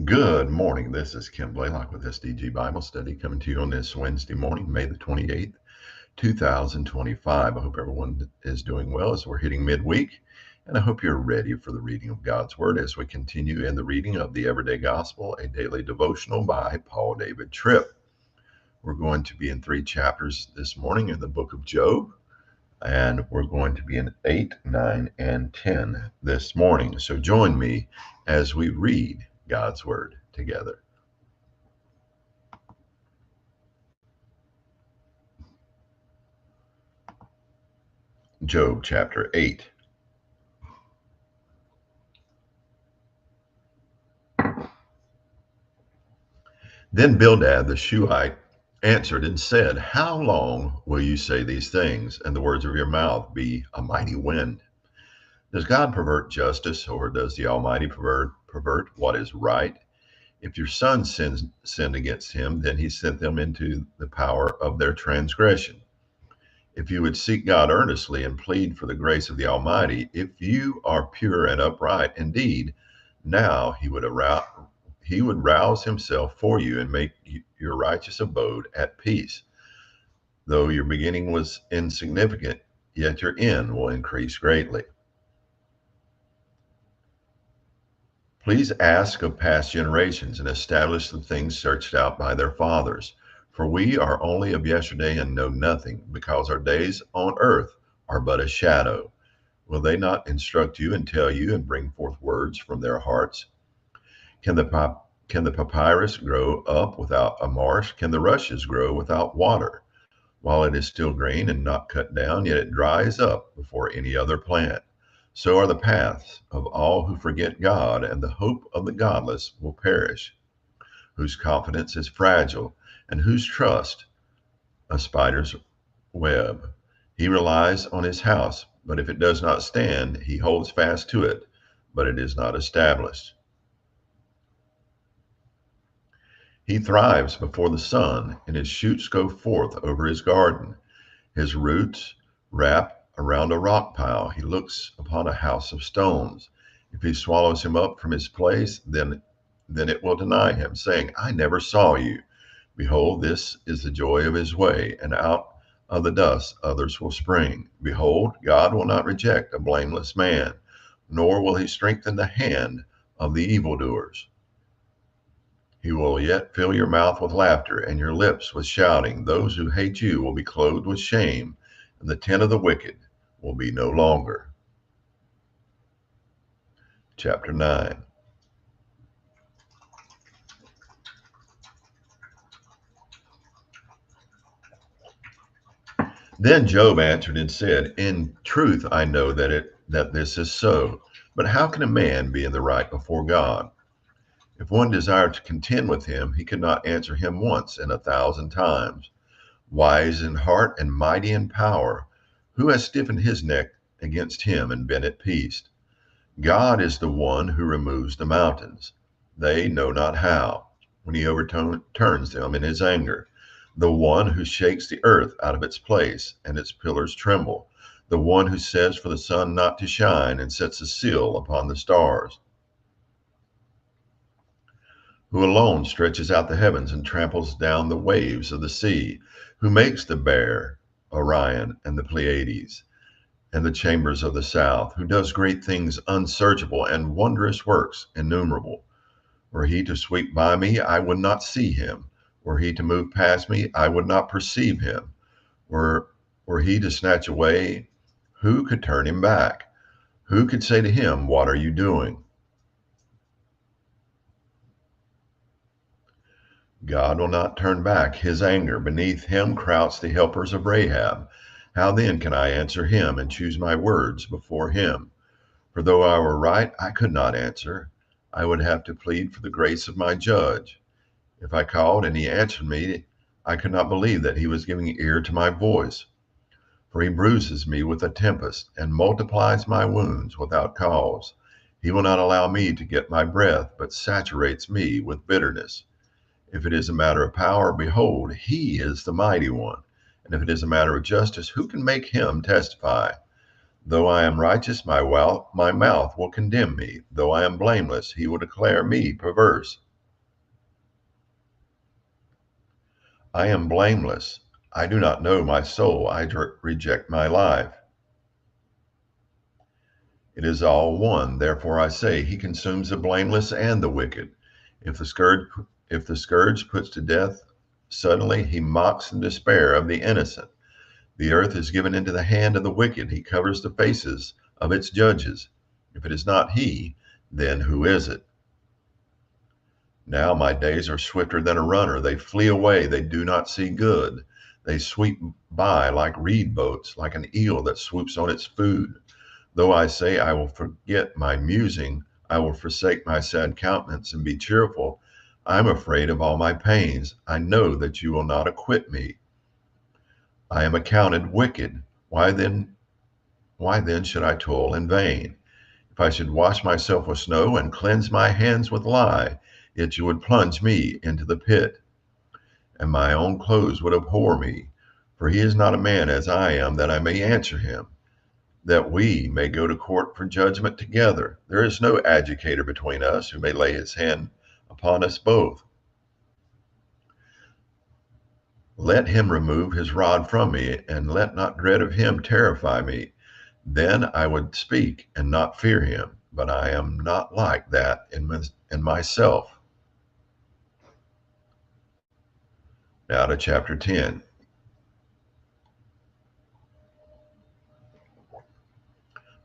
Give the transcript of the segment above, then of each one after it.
Good morning. This is Ken Blaylock with SDG Bible Study coming to you on this Wednesday morning, May the 28th, 2025. I hope everyone is doing well as we're hitting midweek, and I hope you're ready for the reading of God's Word as we continue in the reading of the Everyday Gospel, a daily devotional by Paul David Tripp. We're going to be in 3 chapters this morning in the book of Job, and we're going to be in 8, 9, and 10 this morning. So join me as we read God's Word together. Job chapter 8. Then Bildad the Shuhite answered and said, How long will you say these things, and the words of your mouth be a mighty wind? Does God pervert justice, or does the Almighty pervert what is right? If your sons sinned against him, then he sent them into the power of their transgression. If you would seek God earnestly and plead for the grace of the Almighty, if you are pure and upright indeed, now he would rouse himself for you and make your righteous abode at peace. Though your beginning was insignificant, yet your end will increase greatly. Please ask of past generations and establish the things searched out by their fathers. For we are only of yesterday and know nothing, because our days on earth are but a shadow. Will they not instruct you and tell you and bring forth words from their hearts? Can the papyrus grow up without a marsh? Can the rushes grow without water? While it is still green and not cut down, yet it dries up before any other plant. So are the paths of all who forget God, and the hope of the godless will perish, whose confidence is fragile, and whose trust a spider's web. He relies on his house, but if it does not stand, he holds fast to it, but it is not established. He thrives before the sun, and his shoots go forth over his garden. His roots wrap around a rock pile. He looks upon a house of stones. If he swallows him up from his place, then it will deny him, saying, I never saw you. Behold, this is the joy of his way, and out of the dust others will spring. Behold, God will not reject a blameless man, nor will he strengthen the hand of the evildoers. He will yet fill your mouth with laughter and your lips with shouting. Those who hate you will be clothed with shame, and the tent of the wicked will be no longer. Chapter 9. Then Job answered and said, In truth I know that this is so, but how can a man be in the right before God? If one desired to contend with him, he could not answer him once in 1,000 times. Wise in heart and mighty in power, who has stiffened his neck against him and been at peace? God is the one who removes the mountains. They know not how, when he overturns them in his anger. The one who shakes the earth out of its place, and its pillars tremble. The one who says for the sun not to shine, and sets a seal upon the stars. Who alone stretches out the heavens and tramples down the waves of the sea, who makes the Bear, Orion, and the Pleiades, and the chambers of the south, who does great things unsearchable and wondrous works innumerable. Were he to sweep by me, I would not see him. Were he to move past me, I would not perceive him. Were he to snatch away, who could turn him back? Who could say to him, What are you doing? God will not turn back his anger. Beneath him crouch the helpers of Rahab. How then can I answer him and choose my words before him? For though I were right, I could not answer. I would have to plead for the grace of my judge. If I called and he answered me, I could not believe that he was giving ear to my voice. For he bruises me with a tempest and multiplies my wounds without cause. He will not allow me to get my breath, but saturates me with bitterness. If it is a matter of power, behold, he is the mighty one. And if it is a matter of justice, who can make him testify? Though I am righteous, my mouth will condemn me. Though I am blameless, he will declare me perverse. I am blameless. I do not know my soul. I reject my life. It is all one. Therefore I say, he consumes the blameless and the wicked. If the scourge puts to death suddenly, he mocks the despair of the innocent. The earth is given into the hand of the wicked. He covers the faces of its judges. If it is not he, then who is it? Now my days are swifter than a runner. They flee away. They do not see good. They sweep by like reed boats, like an eel that swoops on its food. Though I say I will forget my musing, I will forsake my sad countenance and be cheerful. I am afraid of all my pains. I know that you will not acquit me. I am accounted wicked. Why then should I toil in vain? If I should wash myself with snow and cleanse my hands with lye, yet you would plunge me into the pit, and my own clothes would abhor me. For he is not a man as I am, that I may answer him, that we may go to court for judgment together. There is no adjudicator between us who may lay his hand upon us both. Let him remove his rod from me, and let not dread of him terrify me. Then I would speak and not fear him, but I am not like that in myself. Now to chapter 10.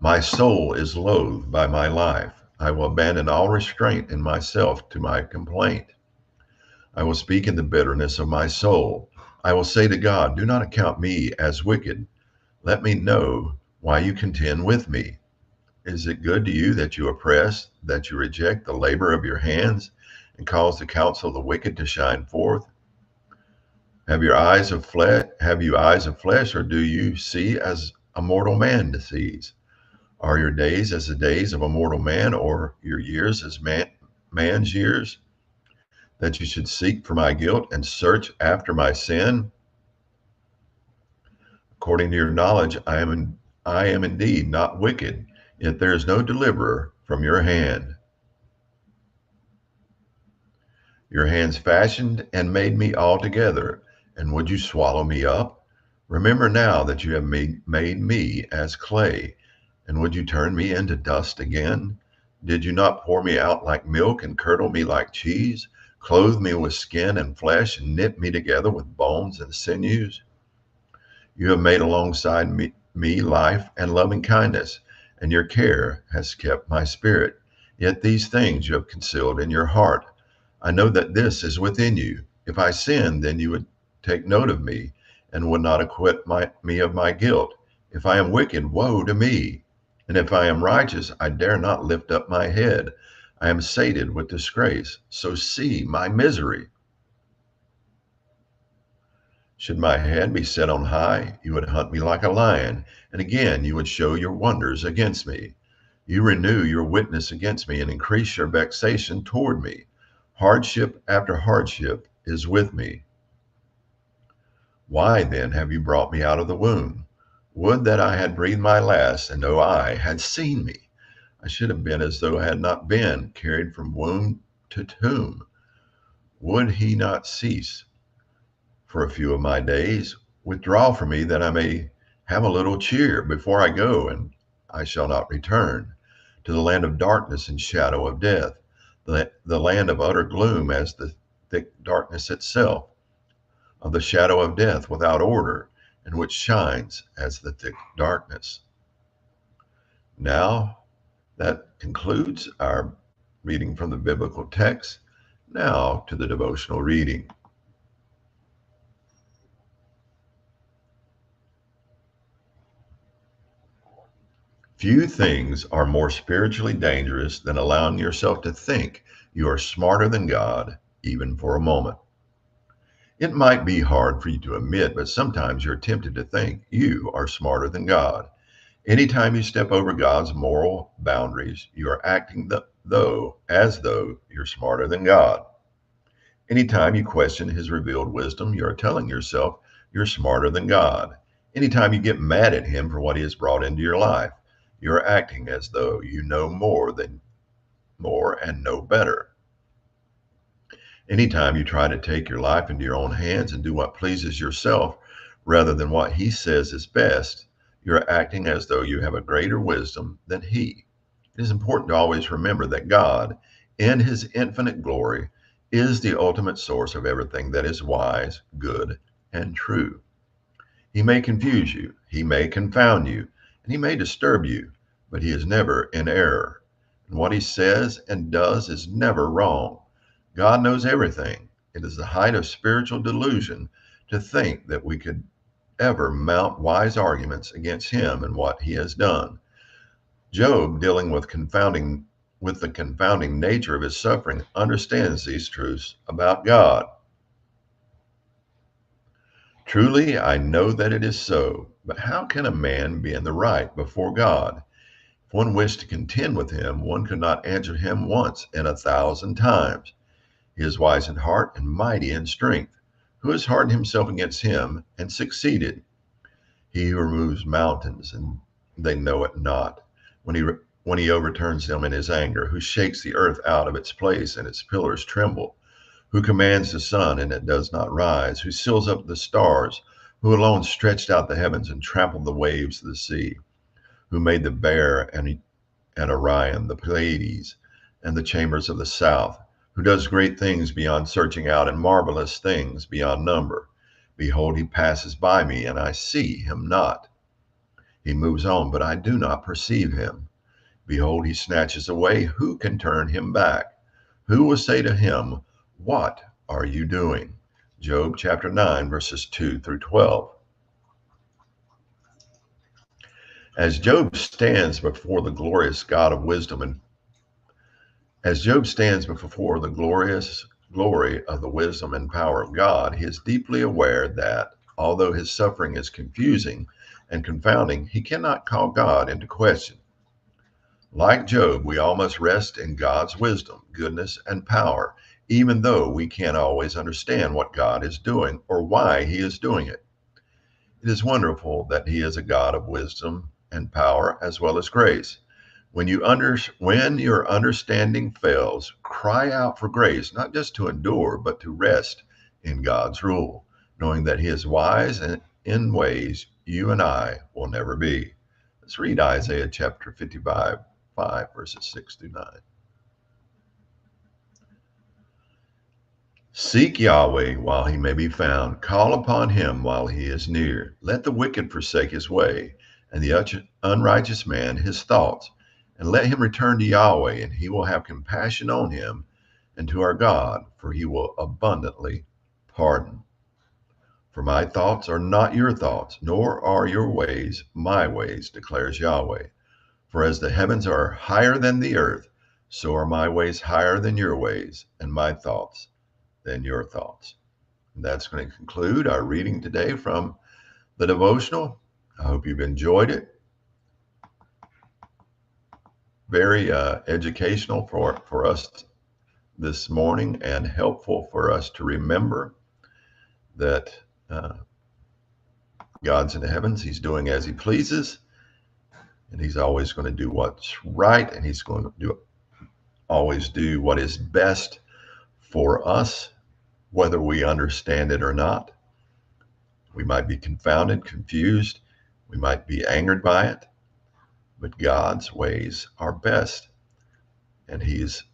My soul is loathed by my life. I will abandon all restraint in myself to my complaint. I will speak in the bitterness of my soul. I will say to God, do not account me as wicked. Let me know why you contend with me. Is it good to you that you oppress, that you reject the labor of your hands, and cause the counsel of the wicked to shine forth? Have you eyes of flesh, or do you see as a mortal man sees? Are your days as the days of a mortal man, or your years as man's years? That you should seek for my guilt and search after my sin? According to your knowledge, I am indeed not wicked, yet there is no deliverer from your hand. Your hands fashioned and made me altogether, and would you swallow me up? Remember now that you have made me as clay, and would you turn me into dust again? Did you not pour me out like milk and curdle me like cheese, clothe me with skin and flesh, and knit me together with bones and sinews? You have made alongside me life and loving kindness, and your care has kept my spirit. Yet these things you have concealed in your heart. I know that this is within you. If I sin, then you would take note of me and would not acquit me of my guilt. If I am wicked, woe to me. And if I am righteous, I dare not lift up my head. I am sated with disgrace, so see my misery. Should my head be set on high, you would hunt me like a lion, and again you would show your wonders against me. You renew your witness against me and increase your vexation toward me. Hardship after hardship is with me. Why then have you brought me out of the womb? Would that I had breathed my last, and no eye had seen me. I should have been as though I had not been, carried from womb to tomb. Would he not cease for a few of my days? Withdraw from me, that I may have a little cheer before I go, and I shall not return to the land of darkness and shadow of death, the land of utter gloom as the thick darkness itself, of the shadow of death without order, and which shines as the thick darkness. Now, that concludes our reading from the biblical text. Now to the devotional reading. Few things are more spiritually dangerous than allowing yourself to think you are smarter than God, even for a moment. It might be hard for you to admit, but sometimes you're tempted to think you are smarter than God. Anytime you step over God's moral boundaries, you are acting as though you're smarter than God. Anytime you question his revealed wisdom, you are telling yourself you're smarter than God. Anytime you get mad at him for what he has brought into your life, you are acting as though you know more and know better. Anytime you try to take your life into your own hands and do what pleases yourself rather than what he says is best, you're acting as though you have a greater wisdom than he. It is important to always remember that God, in his infinite glory, is the ultimate source of everything that is wise, good, and true. He may confuse you, he may confound you, and he may disturb you, but he is never in error. And what he says and does is never wrong. God knows everything. It is the height of spiritual delusion to think that we could ever mount wise arguments against him and what he has done. Job, dealing with the confounding nature of his suffering, understands these truths about God. Truly, I know that it is so, but how can a man be in the right before God? If one wished to contend with him, one could not answer him once in 1,000 times. He is wise in heart and mighty in strength. Who has hardened himself against him and succeeded? He who removes mountains, and they know it not, when he overturns them in his anger, who shakes the earth out of its place and its pillars tremble, who commands the sun and it does not rise, who seals up the stars, who alone stretched out the heavens and trampled the waves of the sea, who made the Bear and Orion, the Pleiades, and the chambers of the south, who does great things beyond searching out and marvelous things beyond number. Behold, he passes by me, and I see him not. He moves on, but I do not perceive him. Behold, he snatches away. Who can turn him back? Who will say to him, what are you doing? Job chapter 9, verses 2 through 12. As Job stands before the glorious God of wisdom and As Job stands before the glorious glory of the wisdom and power of God, he is deeply aware that, although his suffering is confusing and confounding, he cannot call God into question. Like Job, we all must rest in God's wisdom, goodness, and power, even though we can't always understand what God is doing or why he is doing it. It is wonderful that he is a God of wisdom and power as well as grace. When your understanding fails, cry out for grace, not just to endure, but to rest in God's rule, knowing that he is wise and in ways you and I will never be. Let's read Isaiah chapter 55, verses 6 through 9. Seek Yahweh while he may be found. Call upon him while he is near. Let the wicked forsake his way, and the unrighteous man his thoughts. And let him return to Yahweh, and he will have compassion on him, and to our God, for he will abundantly pardon. For my thoughts are not your thoughts, nor are your ways my ways, declares Yahweh. For as the heavens are higher than the earth, so are my ways higher than your ways, and my thoughts than your thoughts. And that's going to conclude our reading today from the devotional. I hope you've enjoyed it. Very educational for us this morning, and helpful for us to remember that God's in the heavens. He's doing as he pleases, and he's always going to do what's right, and he's going to always do what is best for us, whether we understand it or not. We might be confounded, confused. We might be angered by it. But God's ways are best, and he's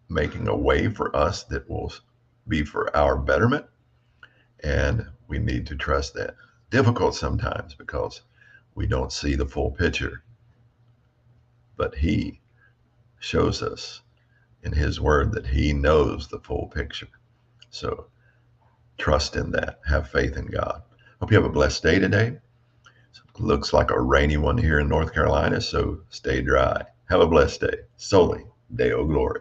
making a way for us that will be for our betterment, and we need to trust that. Difficult sometimes because we don't see the full picture, but he shows us in his word that he knows the full picture. So trust in that. Have faith in God. Hope you have a blessed day today. Looks like a rainy one here in North Carolina, so stay dry. Have a blessed day. SOLI DEO GLORIA.